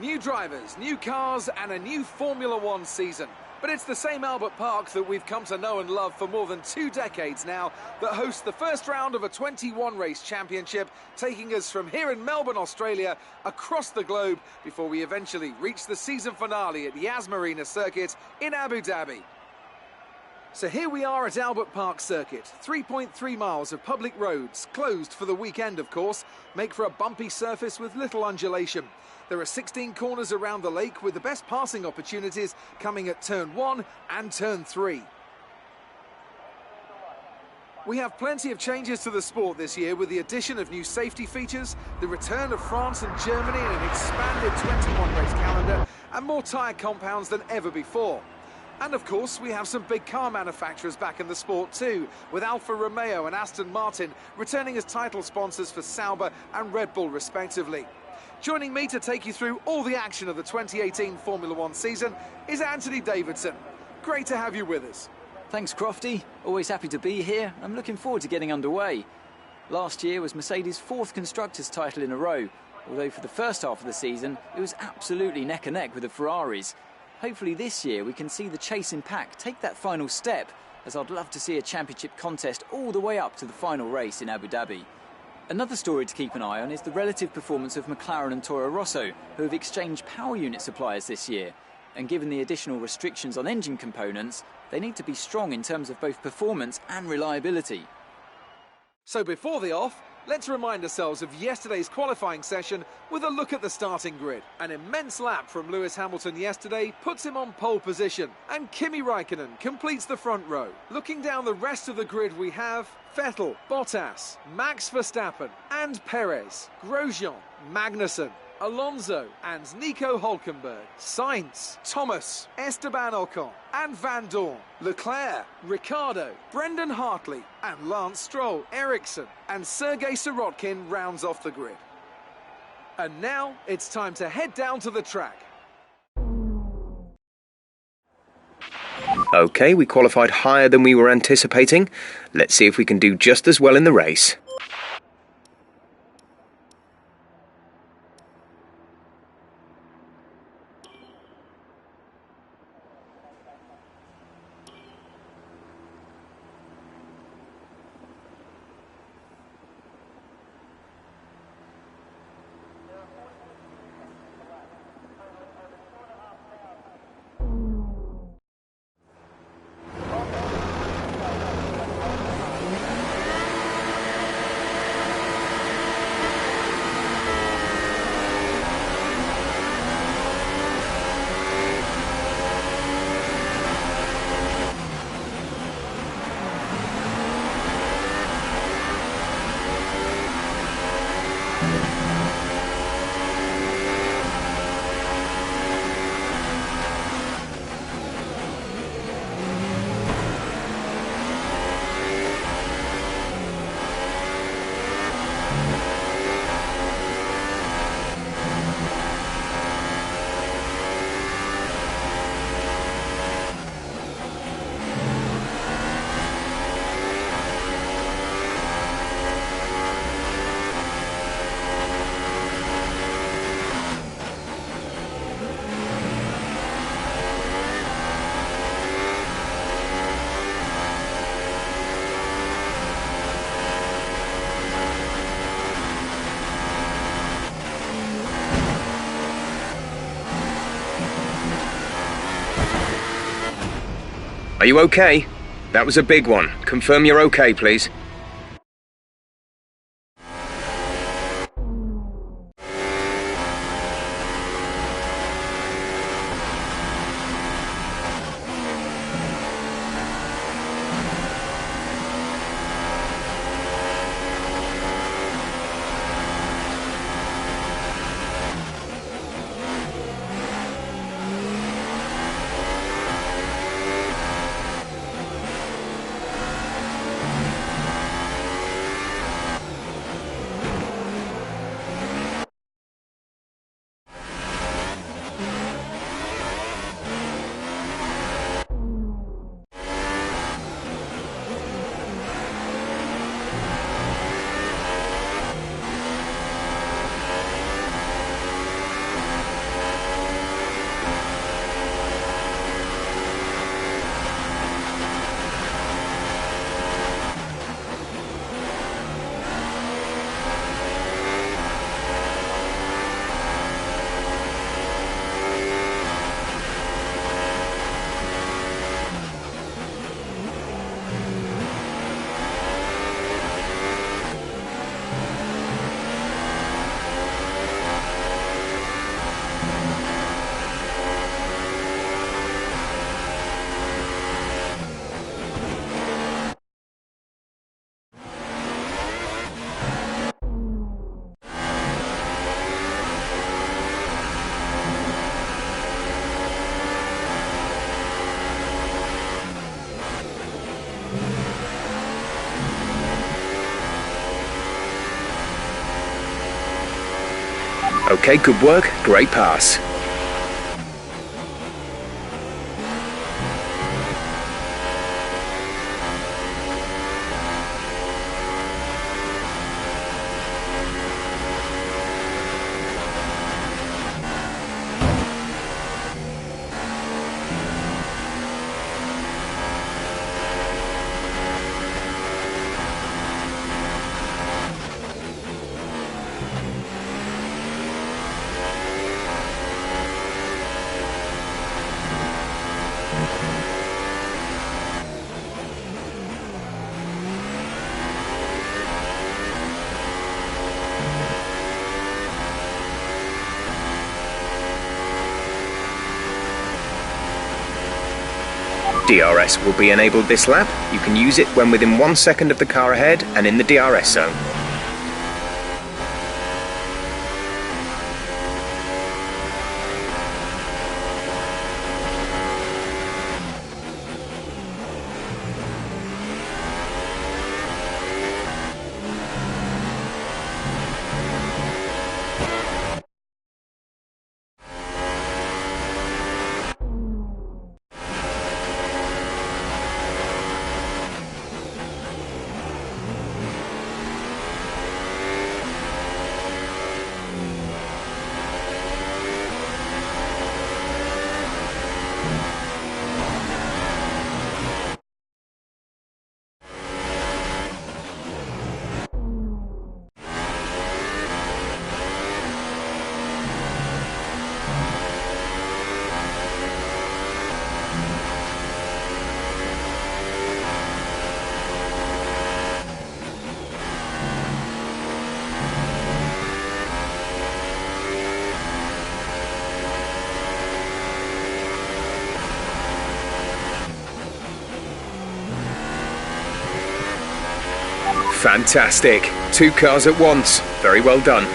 New drivers, new cars and a new Formula One season. But it's the same Albert Park that we've come to know and love for more than 2 decades now that hosts the first round of a 21-race championship, taking us from here in Melbourne, Australia, across the globe before we eventually reach the season finale at Yas Marina Circuit in Abu Dhabi. So here we are at Albert Park Circuit. 3.3 miles of public roads, closed for the weekend of course, make for a bumpy surface with little undulation. There are 16 corners around the lake with the best passing opportunities coming at turn 1 and turn 3. We have plenty of changes to the sport this year with the addition of new safety features, the return of France and Germany in an expanded 21-race calendar and more tyre compounds than ever before. And of course, we have some big car manufacturers back in the sport too, with Alfa Romeo and Aston Martin returning as title sponsors for Sauber and Red Bull respectively. Joining me to take you through all the action of the 2018 Formula One season is Anthony Davidson. Great to have you with us. Thanks, Crofty. Always happy to be here. I'm looking forward to getting underway. Last year was Mercedes' 4th Constructors' title in a row, although for the first half of the season it was absolutely neck and neck with the Ferraris. Hopefully this year we can see the chasing pack take that final step, as I'd love to see a championship contest all the way up to the final race in Abu Dhabi. Another story to keep an eye on is the relative performance of McLaren and Toro Rosso, who have exchanged power unit suppliers this year. And given the additional restrictions on engine components, they need to be strong in terms of both performance and reliability. So before the off, let's remind ourselves of yesterday's qualifying session with a look at the starting grid. An immense lap from Lewis Hamilton yesterday puts him on pole position, and Kimi Raikkonen completes the front row. Looking down the rest of the grid we have Vettel, Bottas, Max Verstappen and Perez, Grosjean, Magnussen, Alonso and Nico Hülkenberg, Sainz, Thomas, Esteban Ocon and Van Dorn, Leclerc, Ricciardo, Brendan Hartley and Lance Stroll, Ericsson and Sergei Sirotkin rounds off the grid. And now it's time to head down to the track. Okay, we qualified higher than we were anticipating. Let's see if we can do just as well in the race. Are you okay? That was a big one. Confirm you're okay, please. Okay, good work, great pass. DRS will be enabled this lap. You can use it when within 1 second of the car ahead and in the DRS zone. Fantastic. 2 cars at once. Very well done.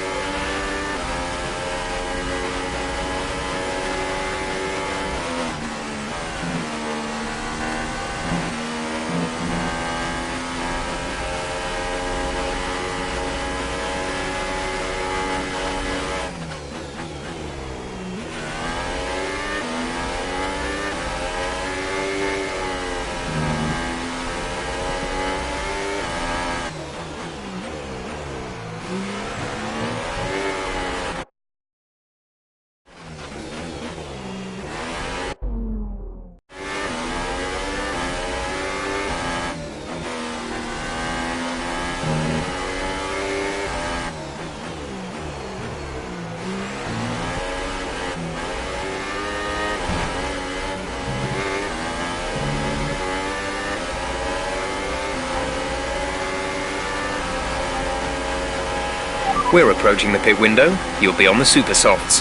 We're approaching the pit window. You'll be on the super softs.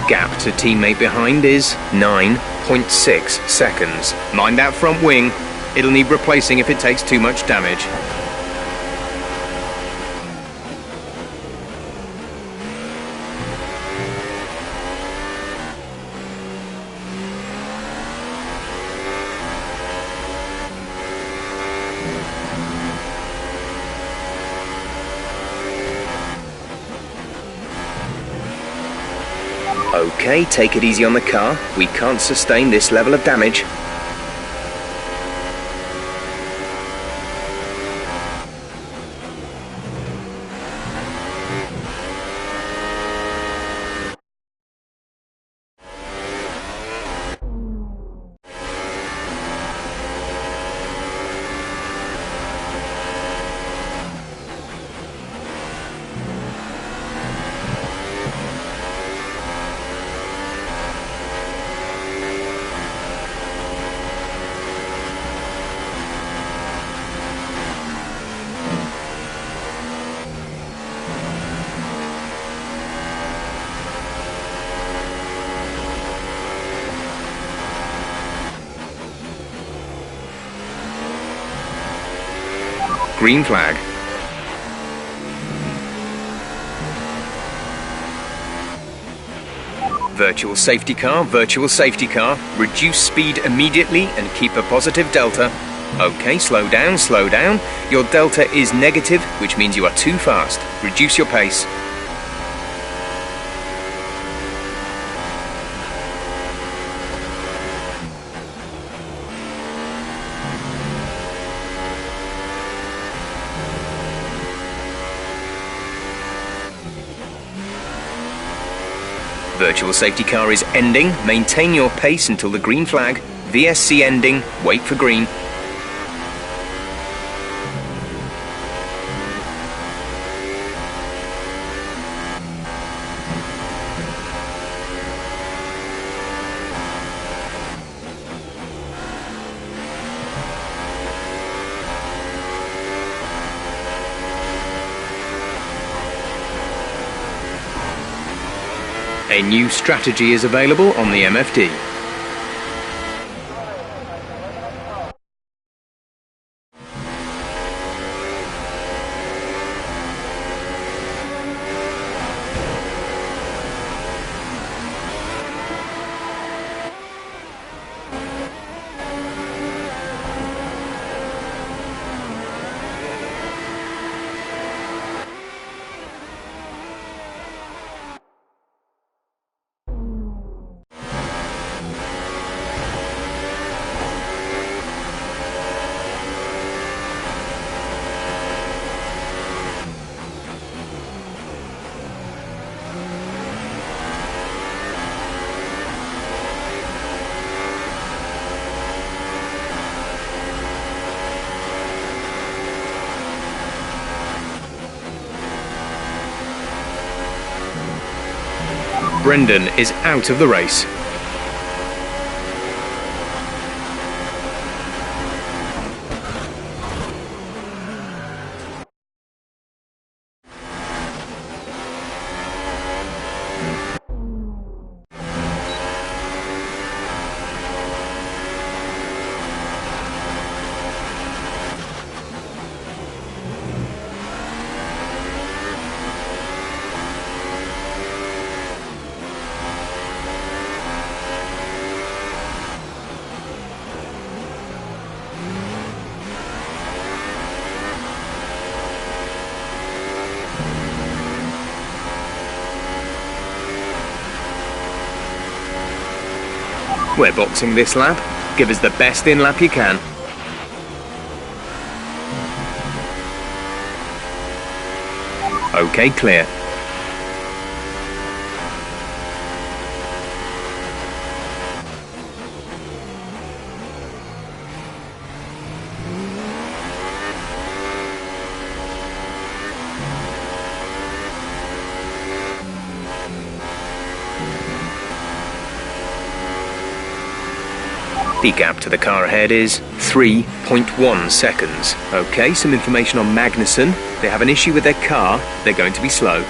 Gap to teammate behind is 9.6 seconds. Mind that front wing. It'll need replacing if it takes too much damage. Okay, take it easy on the car. We can't sustain this level of damage. Green flag. Virtual safety car, virtual safety car. Reduce speed immediately and keep a positive delta. Okay, slow down, slow down. Your delta is negative, which means you are too fast. Reduce your pace. Virtual safety car is ending. Maintain your pace until the green flag. VSC ending. Wait for green. A new strategy is available on the MFD. Brendan is out of the race. We're boxing this lap. Give us the best in lap you can. Okay, clear. The gap to the car ahead is 3.1 seconds. Okay, some information on Magnussen. They have an issue with their car. They're going to be slow.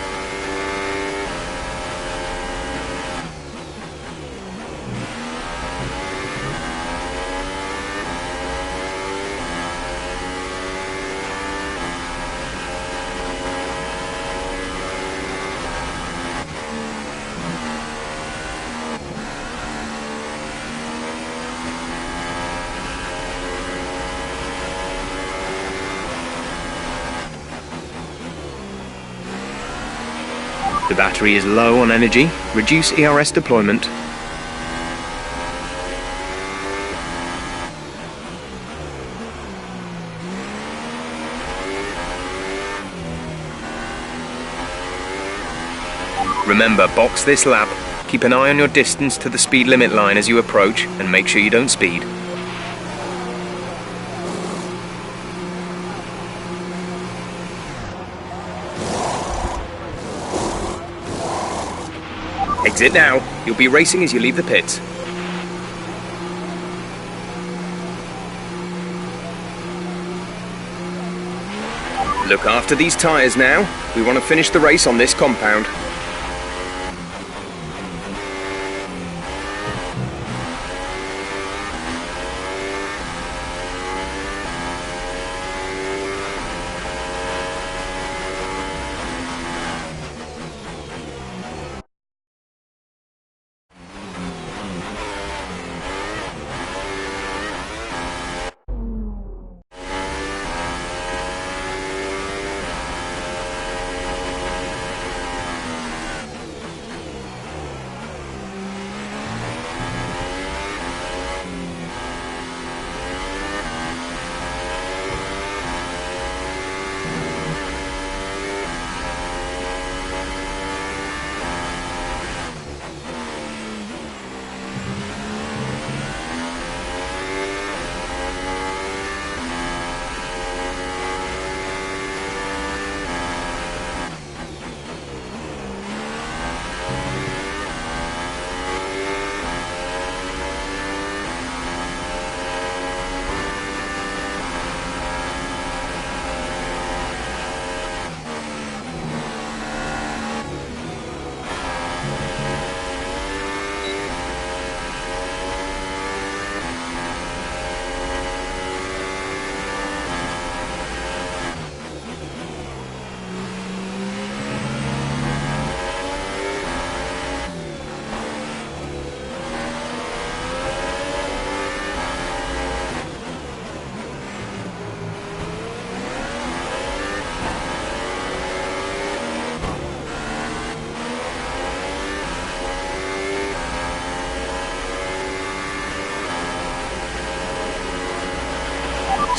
The battery is low on energy. Reduce ERS deployment. Remember, box this lap. Keep an eye on your distance to the speed limit line as you approach, and make sure you don't speed. Exit now. You'll be racing as you leave the pits. Look after these tyres now. We want to finish the race on this compound.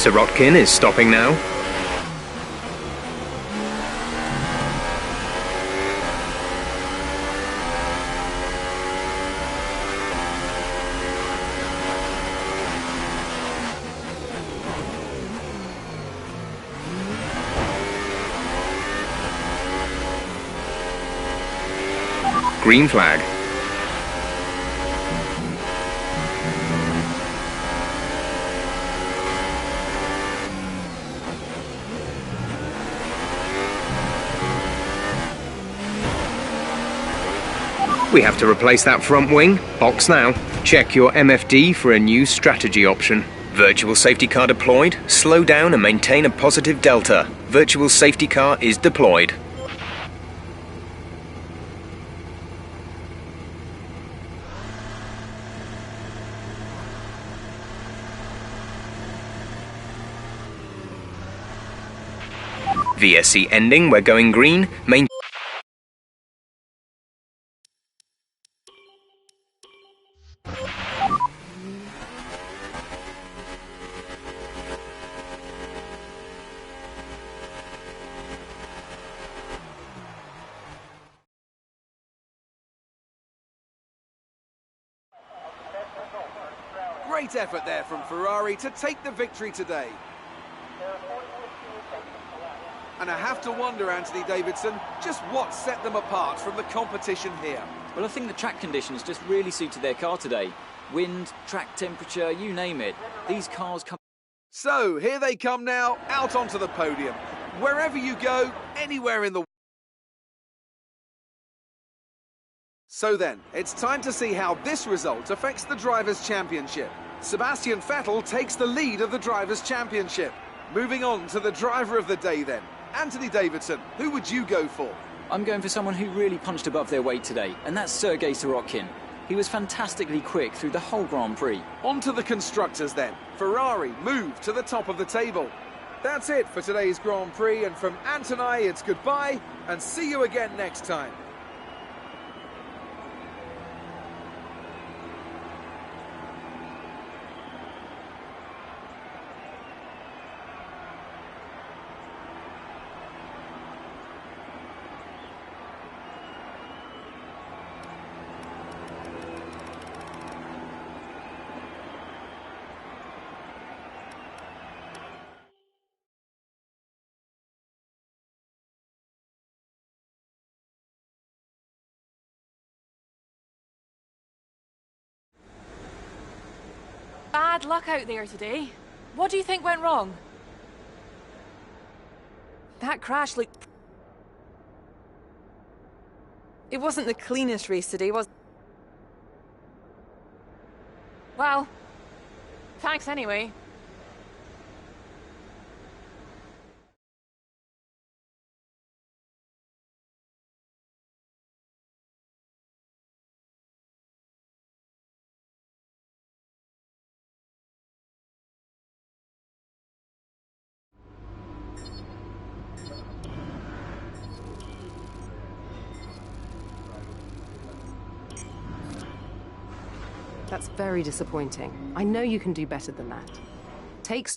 Sirotkin is stopping now. Green flag. We have to replace that front wing. Box now. Check your MFD for a new strategy option. Virtual safety car deployed. Slow down and maintain a positive delta. Virtual safety car is deployed. VSC ending, we're going green. Great effort there from Ferrari to take the victory today. And I have to wonder, Anthony Davidson, just what set them apart from the competition here. Well, I think the track conditions just really suited their car today. Wind, track temperature, you name it. These cars come... So, here they come now, out onto the podium. Wherever you go, anywhere in the... So then, it's time to see how this result affects the Drivers' Championship. Sebastian Vettel takes the lead of the Drivers' Championship. Moving on to the driver of the day then. Anthony Davidson, who would you go for? I'm going for someone who really punched above their weight today, and that's Sergei Sirotkin. He was fantastically quick through the whole Grand Prix. On to the constructors then. Ferrari move to the top of the table. That's it for today's Grand Prix, and from Ant and I, it's goodbye, and see you again next time. Bad luck out there today. What do you think went wrong? That crash looked... It wasn't the cleanest race today, was it? Well, thanks anyway. That's very disappointing. I know you can do better than that. Take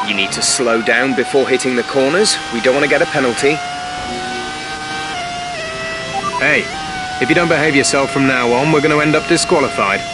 You need to slow down before hitting the corners. We don't want to get a penalty. Hey, if you don't behave yourself from now on, we're going to end up disqualified.